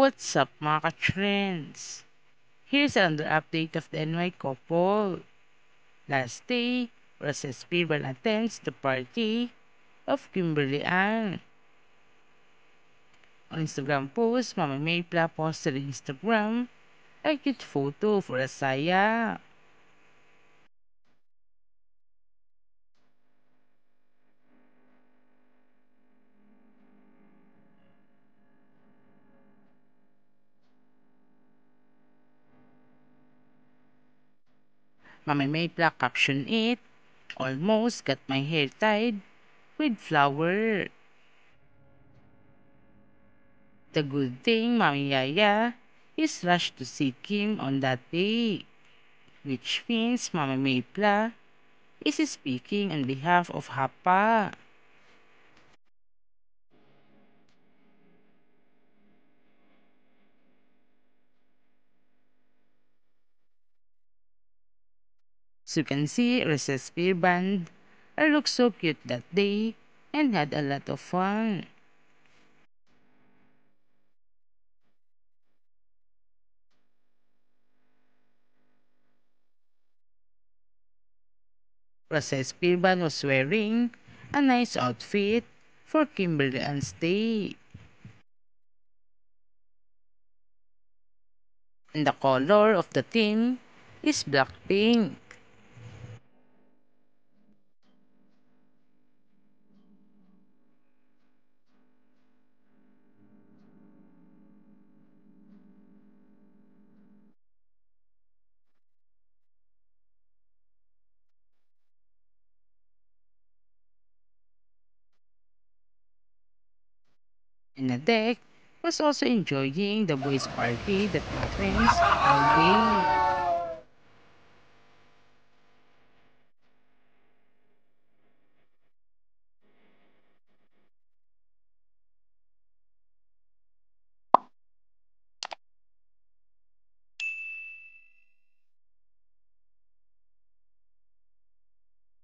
What's up mga ka-trends? Here's another update of the NY couple. Last day, Roses Pirban attends the party of Kimberly Ann. On Instagram post, Mama Maypla posted on Instagram a cute photo for Asaya. Mama Maypla captioned it, "Almost got my hair tied with flower." The good thing, Mami Yaya is rushed to see Kim on that day, which means Mama Maypla is speaking on behalf of Hapa. So you can see Recess Beer Band. I looked so cute that day and had a lot of fun. Recess Beer Band was wearing a nice outfit for Kimberly Ann's day. And the color of the theme is black pink. And the deck was also enjoying the boys' party that happens all day.